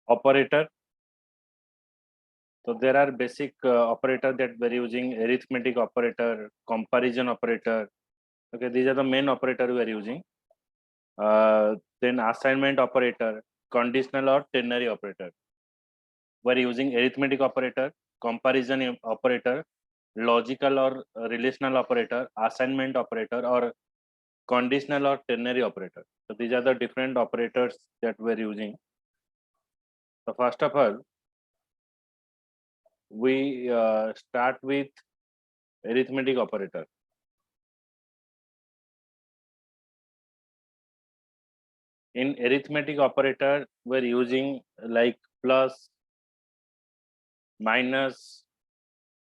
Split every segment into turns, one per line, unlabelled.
operator. So there are basic operator that we're using: arithmetic operator, comparison operator. Okay, these are the main operator we are using. Then assignment operator, conditional or ternary operator. We're using arithmetic operator, comparison operator, logical or relational operator, assignment operator, or conditional or ternary operator. So these are the different operators that we're using. So first of all, we start with arithmetic operator. In arithmetic operator, we're using like plus, minus,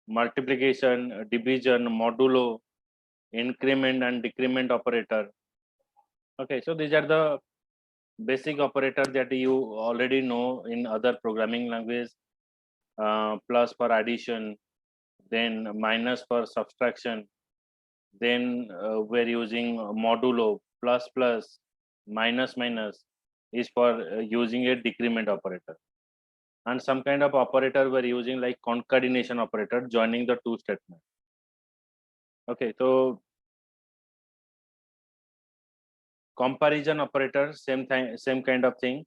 multiplication, division, modulo, increment and decrement operator. Okay, so these are the basic operator that you already know in other programming language. Plus for addition, then minus for subtraction, then we're using modulo, plus plus, minus minus is for using a decrement operator. And some kind of operator we're using like concatenation operator, joining the two statements. Okay, so comparison operator, same thing, same kind of thing.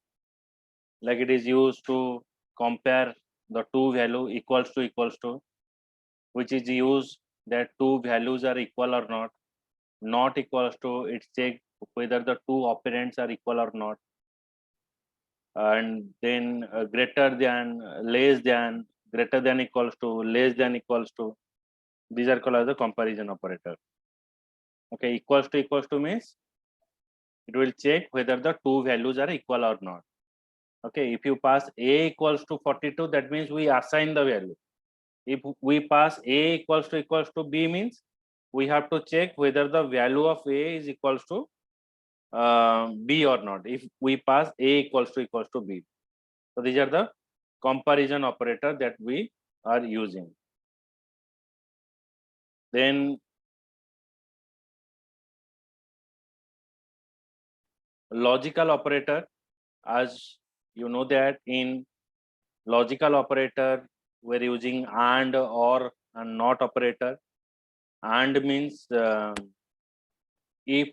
Like it is used to compare the two value equals to, which is used that two values are equal or not. Not equals to, it check whether the two operands are equal or not. And then greater than, less than, greater than equals to, less than equals to. These are called as the comparison operator. Okay, equals to means it will check whether the two values are equal or not. Okay, if you pass a equals to 42, that means we assign the value. If we pass a equals to b, means we have to check whether the value of a is equals to b or not. If we pass a equals to b, so these are the comparison operator that we are using. Then logical operator, as you know that in logical operator we're using and, or, and not operator. And means if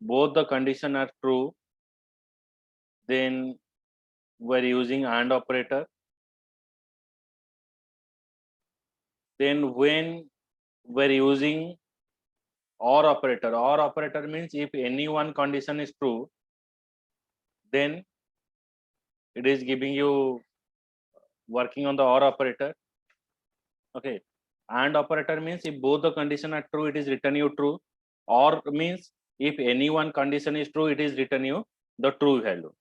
both the condition are true, then we're using and operator. Then when we're using or operator means if any one condition is true, then it is giving you working on the or operator. Okay, and operator means if both the condition are true, it is return you true. Or means if any one condition is true, it is return you the true value.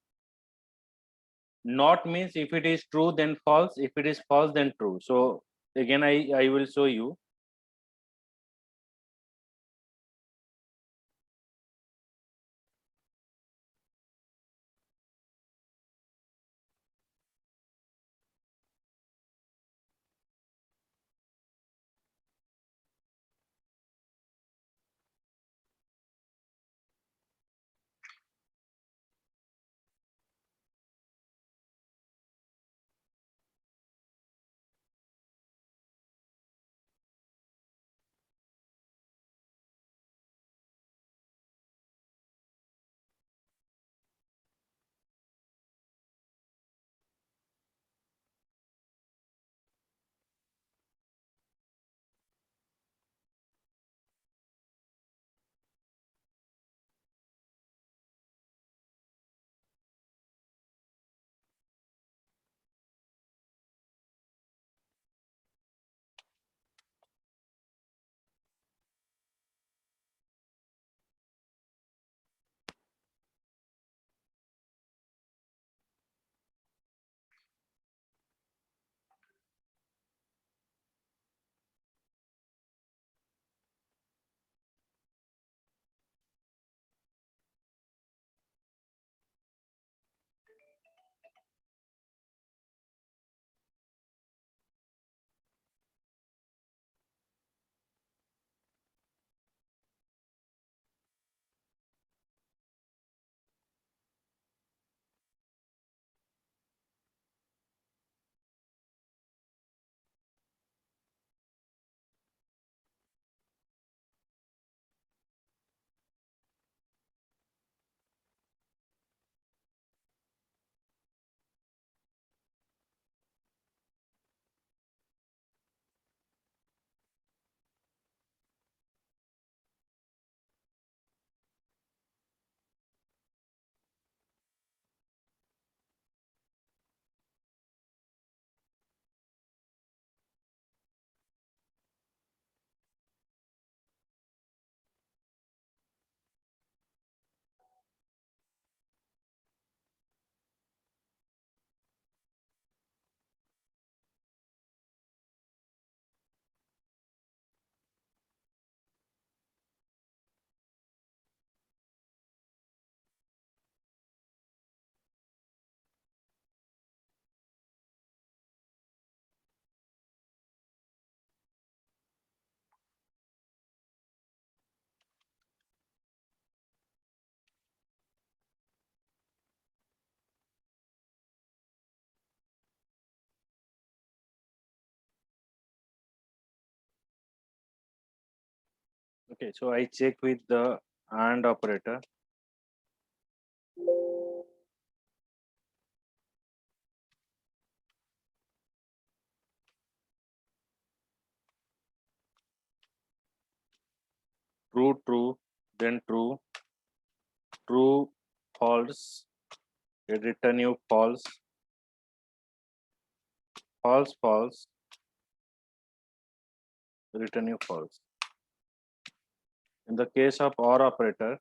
Not means if it is true then false, if it is false then true. So again I will show you. Okay, so I check with the AND operator. True, true, then true, true, false, it return you false, false, false, return you false. In the case of OR operator,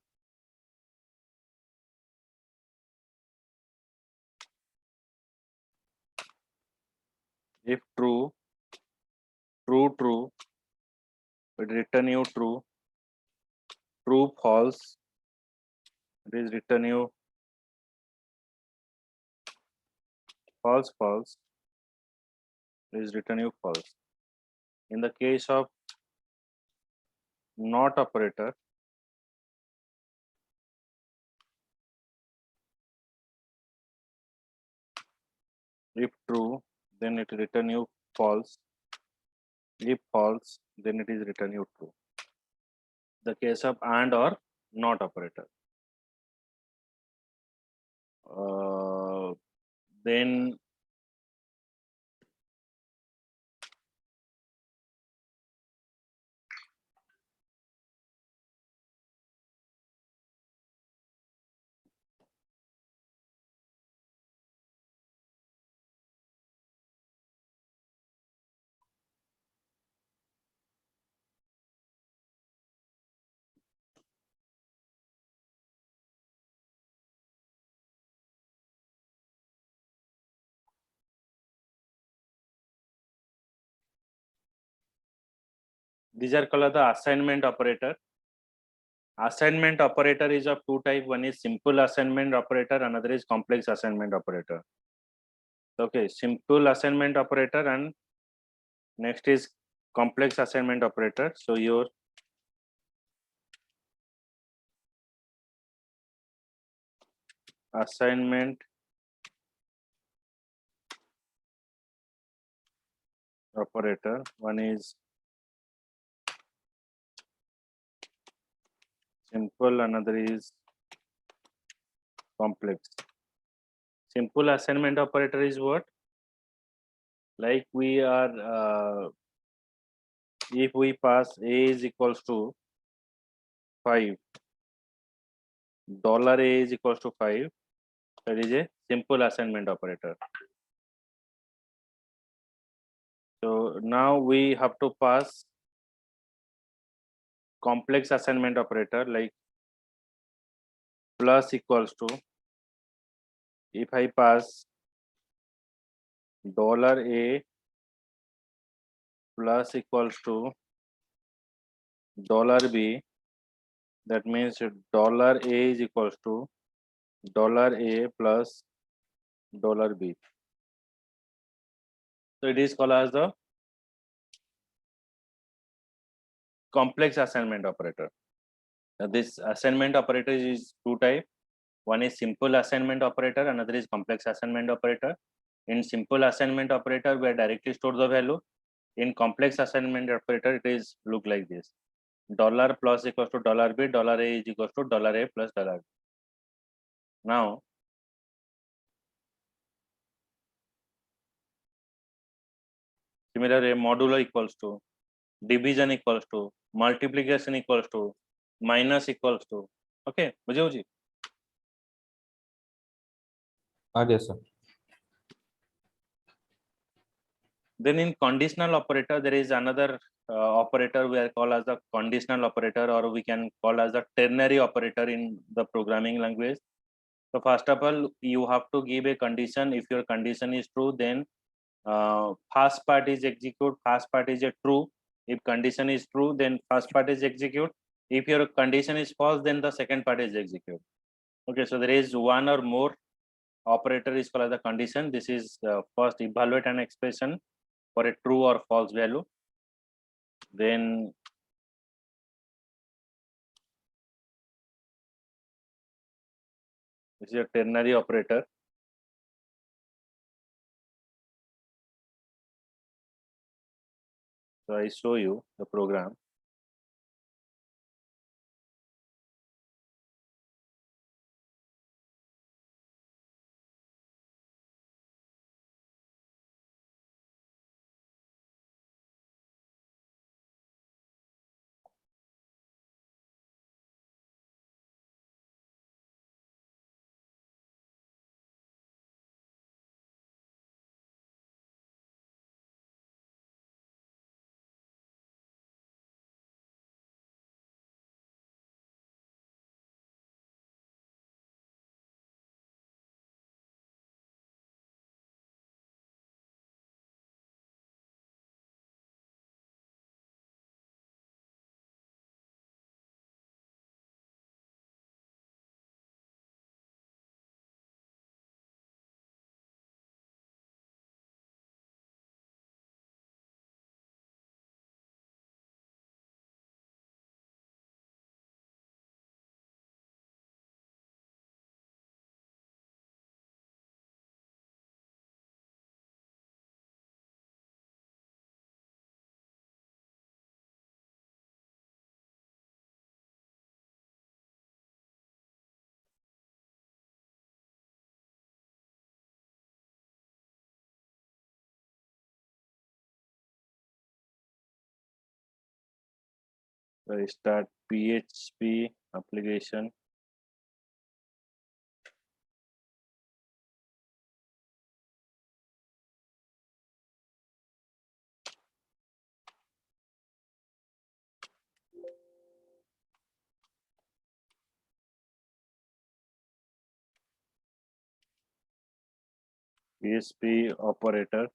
if true, true, true, it return you true, true, false, it is return you false, false, it is return you false. In the case of NOT operator, if true, then it return you false. If false, then it is return you true. The case of AND or NOT operator. Then these are called the assignment operator. Assignment operator is of two type. One is simple assignment operator, another is complex assignment operator. Okay, simple assignment operator and next is complex assignment operator. So your assignment operator, one is simple, another is complex. Simple assignment operator is what? Like we are if we pass a is equals to 5, $a is equals to 5, that is a simple assignment operator. So now we have to pass complex assignment operator like plus equals to, if I pass $a plus equals to $b, that means $a is equals to $a plus $b. So it is called as the complex assignment operator. Now this assignment operator is two type. One is simple assignment operator, another is complex assignment operator. In simple assignment operator, we directly store the value. In complex assignment operator, it is look like this: dollar plus equals to $b, $a is equals to $a plus $b. Now similarly, modulo equals to, division equals to, multiplication equals to, minus equals to. Okay, बुझे जी?
Yes, sir.
Then in conditional operator, there is another operator we are called as the conditional operator, or we can call as the ternary operator in the programming language. So first of all, you have to give a condition. If your condition is true, then first part is execute. First part is a true. If condition is true, then first part is execute. If your condition is false, then the second part is execute. Okay, so there is one or more operator is called as the condition. This is first evaluate an expression for a true or false value. Then this is a ternary operator. So I show you the program. So I start PHP application. PHP operator.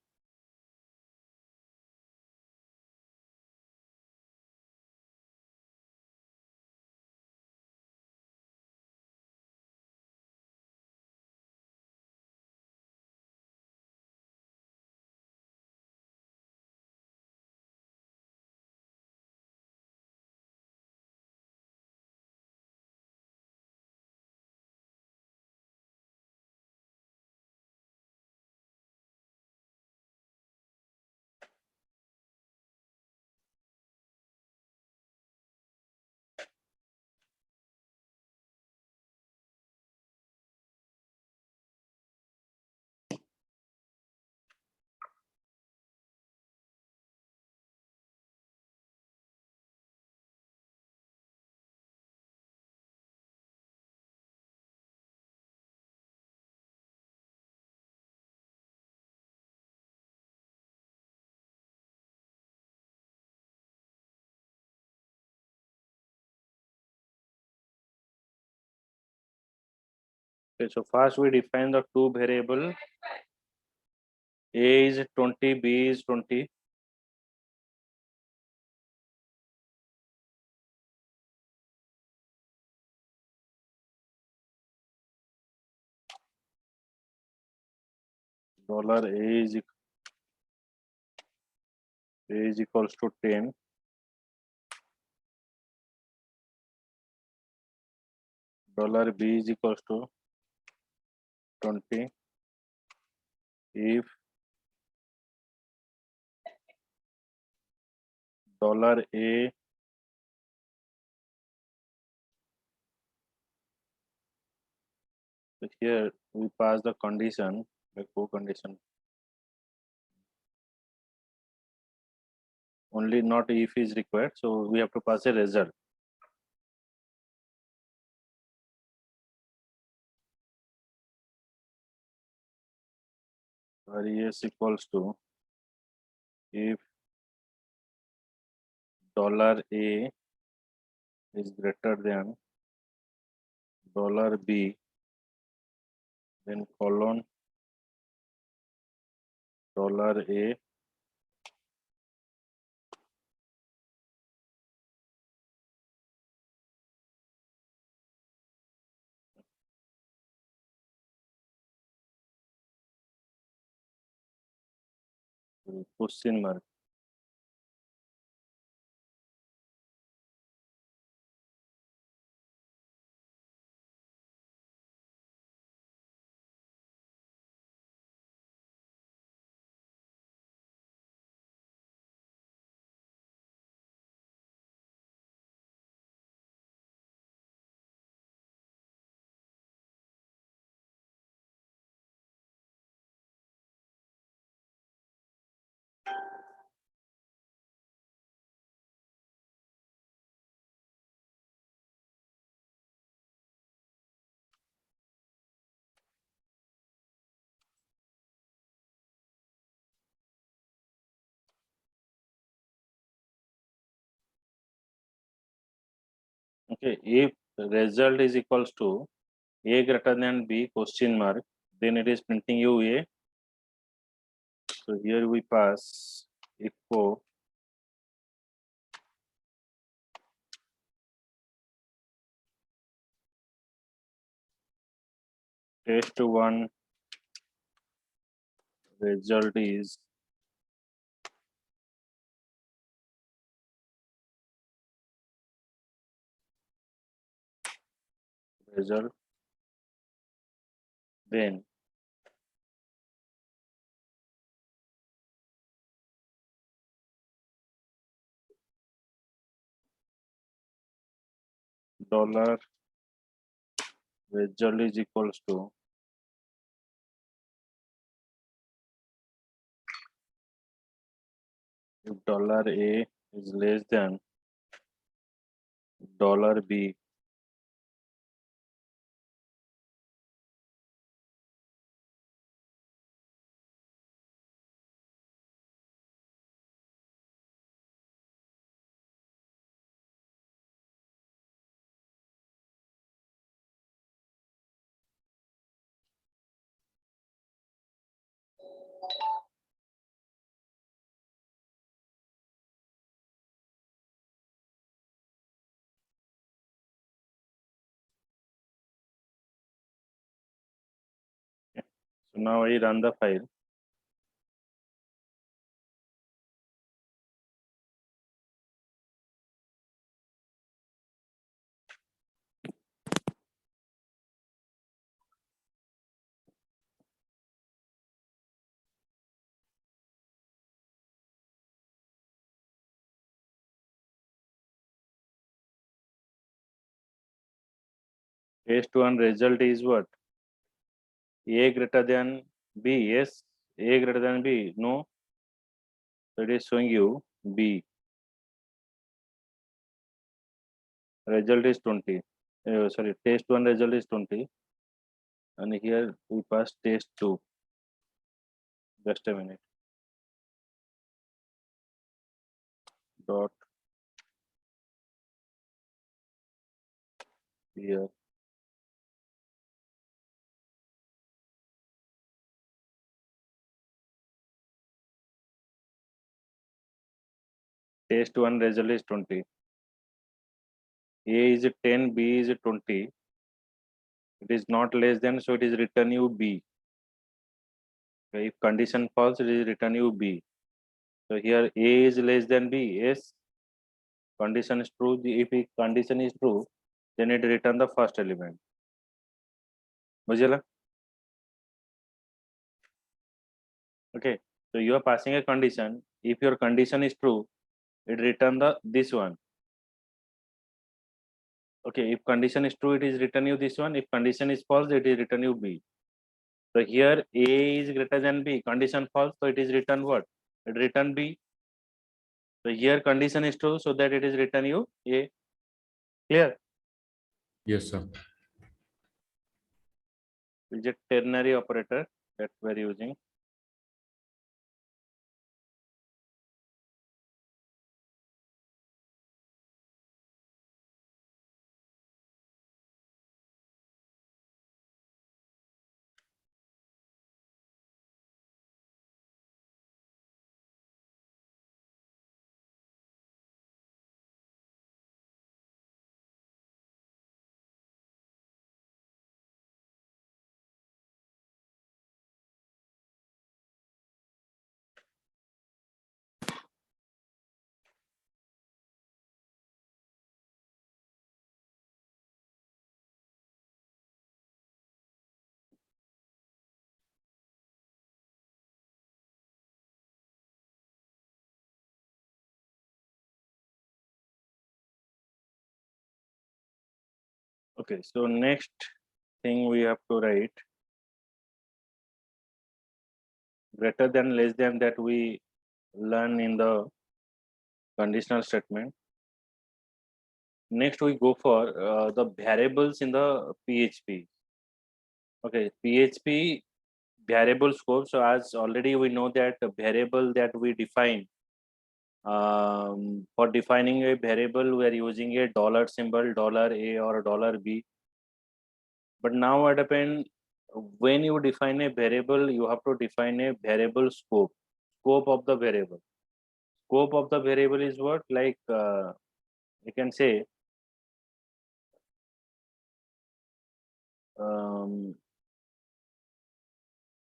Okay, so first we define the two variable. A is 20, B is 20. Dollar A is equals to 10. Dollar B is equals to 20. If dollar A so here we pass the condition, the co-condition. Only not if is required, so we have to pass a result. Where yes equals to if dollar A is greater than dollar B, then colon dollar A question mark. Okay, if result is equals to A greater than B question mark, then it is printing you A. So here we pass echo test one result is result, then dollar result is equals to if dollar A is less than $B. So now I run the file. Test one result is what? A greater than B. Yes. A greater than B. No. So it is showing you B. Result is 20. Sorry, test one result is 20. And here we pass test two. Just a minute. Dot here. Test one result is 20. A is 10, B is 20. It is not less than, so it is return you B. Okay, if condition false, it is return you B. So here A is less than B. Yes. Condition is true. If condition is true, then it return the first element. बुझेला? Okay. So you are passing a condition. If your condition is true, it return the this one. Okay. If condition is true, it is return you this one. If condition is false, it is return you B. So here A is greater than B. Condition false, so it is return what? It return B. So here condition is true, so that it is return you A. Clear?
Yes, sir.
Is a ternary operator that we are using. Okay, so next thing we have to write greater than less than that we learn in the conditional statement. Next we go for the variables in the PHP. Okay, PHP variable scope. So as already we know that the variable that we define, for defining a variable, we are using a dollar symbol, $A or $B. But now what happen, when you define a variable, you have to define a variable scope. Scope of the variable. Scope of the variable is what? Like you can say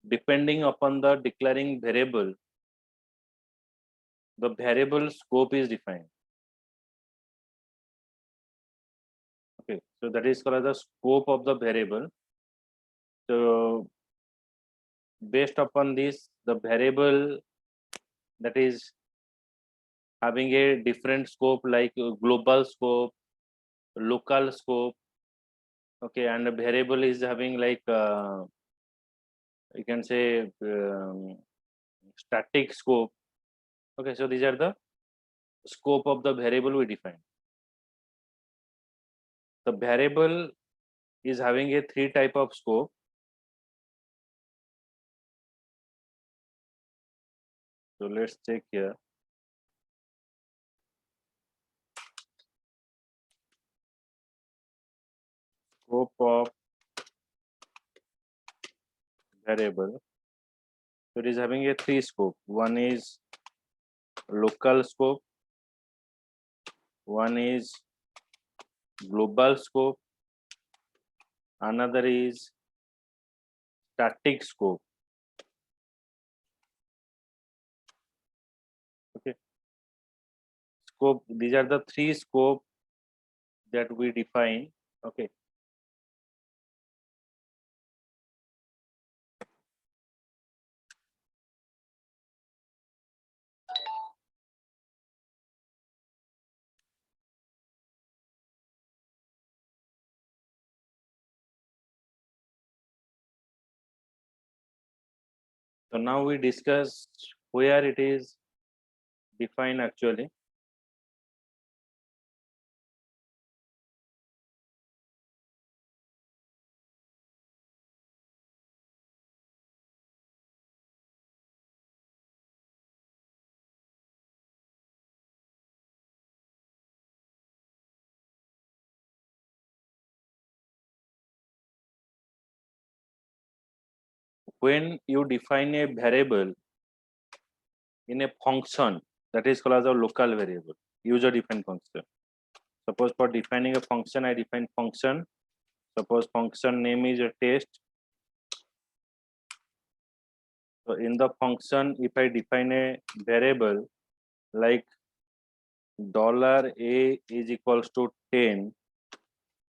depending upon the declaring variable, the variable scope is defined. Okay, so that is called the scope of the variable. So based upon this, the variable that is having a different scope, like global scope, local scope. Okay, and the variable is having like you can say static scope. Okay, so these are the scope of the variable we define. the variable is having a 3 type of scope. So let's check here. Scope of variable. So it is having a 3 scope. One is local scope, one is global scope, another is static scope. Okay. Scope, these are the 3 scope that we define. Okay. So now we discuss where it is defined actually. When you define a variable in a function, that is called as a local variable, user defined function. Suppose for defining a function, I define function. Suppose function name is a test. So in the function, if I define a variable like $a is equals to 10,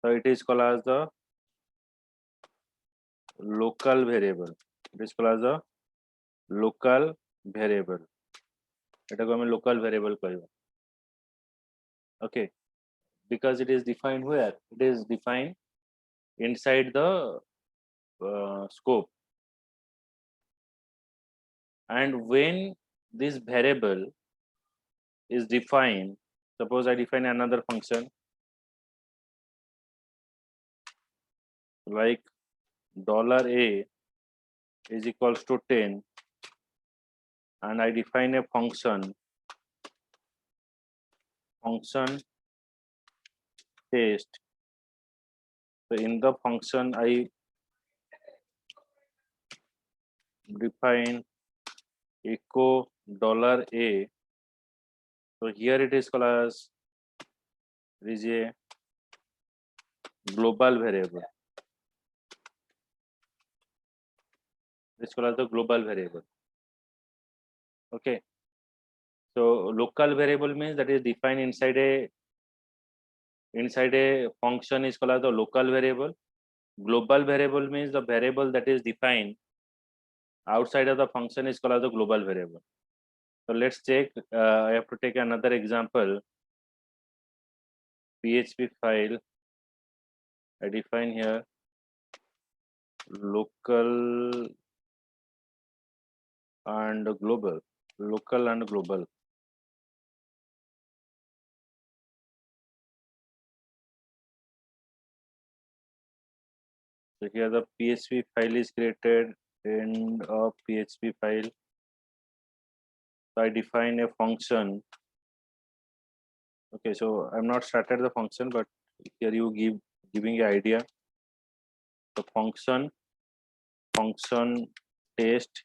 so it is called as the local variable. It is called as a local variable. এটাকে আমি local variable কইব. Okay, because it is defined where? It is defined inside the scope. And when this variable is defined, suppose I define another function like $a is equals to 10, and I define a function test. So in the function I define echo $a. So here it is called as a global variable. It's called as the global variable. Okay. So local variable means that is defined inside a function is called as the local variable. Global variable means the variable that is defined outside of the function is called as the global variable. So let's check. I have to take another example. PHP file. I define here local and global. Local and global. So here the PHP file is created. End of PHP file. So I define a function. Okay, so I'm not started the function, but here you giving an idea. The function test.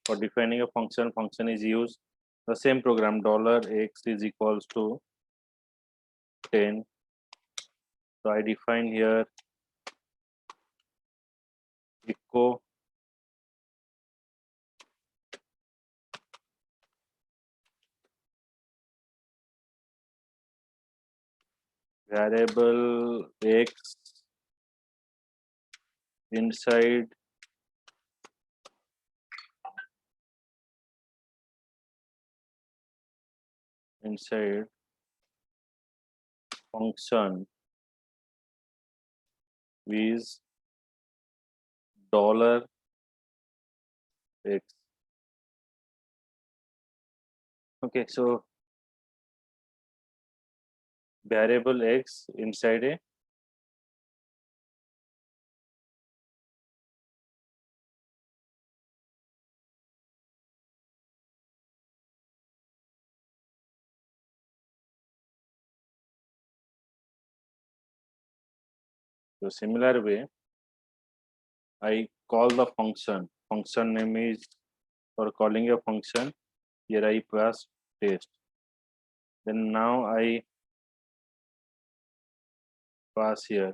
For defining a function is used the same program $x is equals to 10. So I define here echo variable x inside function is $x. Okay, so variable x inside a so similar way I call the function name is for calling a function here I pass test, then now I pass here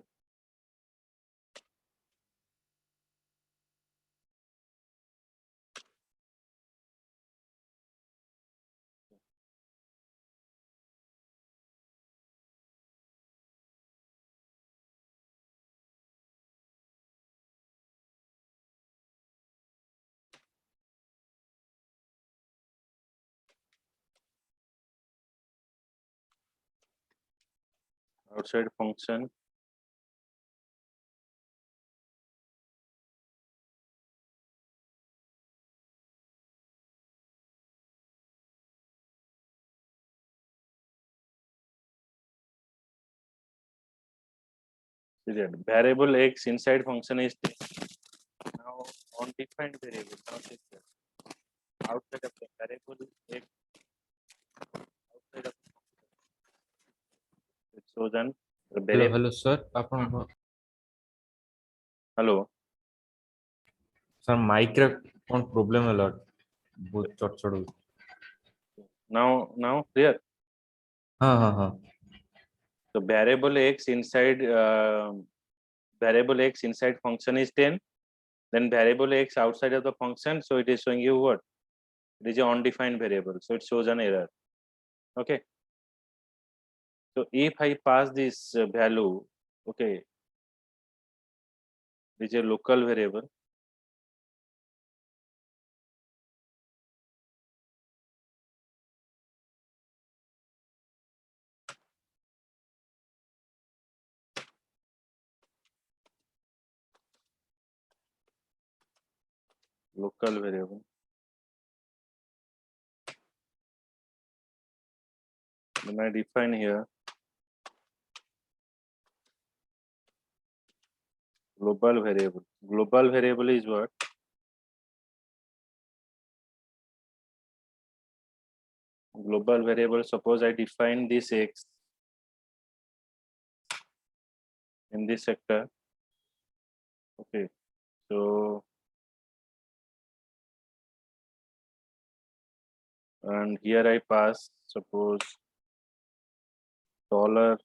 outside function see that variable x inside function is now undefined variable. Now check that outside of the variable x outside of the function. So then the
Hello,
variable
hello, sir. ଆପଣ
hello
sir mic ରେ କ'ଣ problem ହେଲା ବହୁତ ଚଡଚଡ ହଉଛି।
now clear.
ହଁ ହଁ ହଁ
So variable x inside function is 10, then variable x outside of the function, so it is showing you what? It is an undefined variable, so it shows an error. Okay. So if I pass this value, okay, it is a local variable. Local variable. Then I define here global variable. Global variable is what? Global variable, suppose I define this x in this sector. Okay, so and here I pass suppose dollar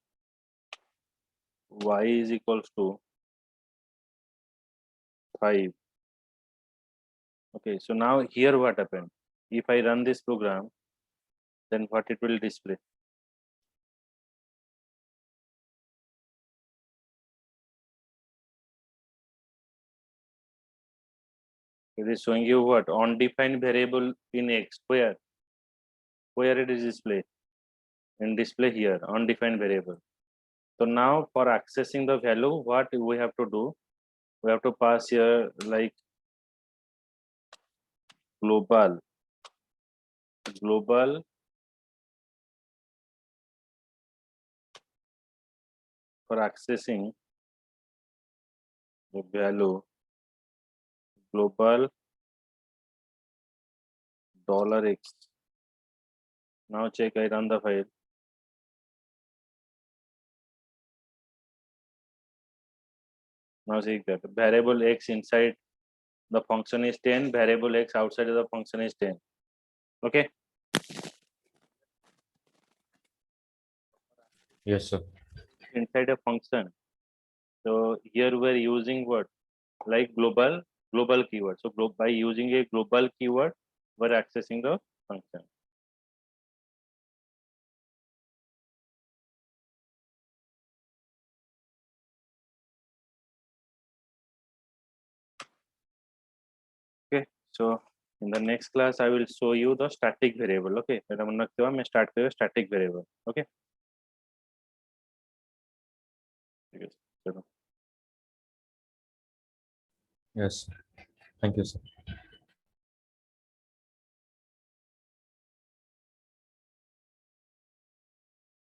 y is equals to 5. Okay, so now here what happened? If I run this program, then what it will display? It is showing you what? Undefined variable in x. Where it is display? In display here, undefined variable. So now for accessing the value, what we have to do? We have to pass here like global for accessing the value global $x. Now check, I run the file. Now see that variable x inside the function is 10, variable x outside of the function is 10. Okay.
yes sir
Inside a function. So here we're using what? Like global keyword. So by using a global keyword, we're accessing the function. Okay. So in the next class, I will show you the static variable. Okay. मैं start करें static variable. Okay. चलो.
yes thank you sir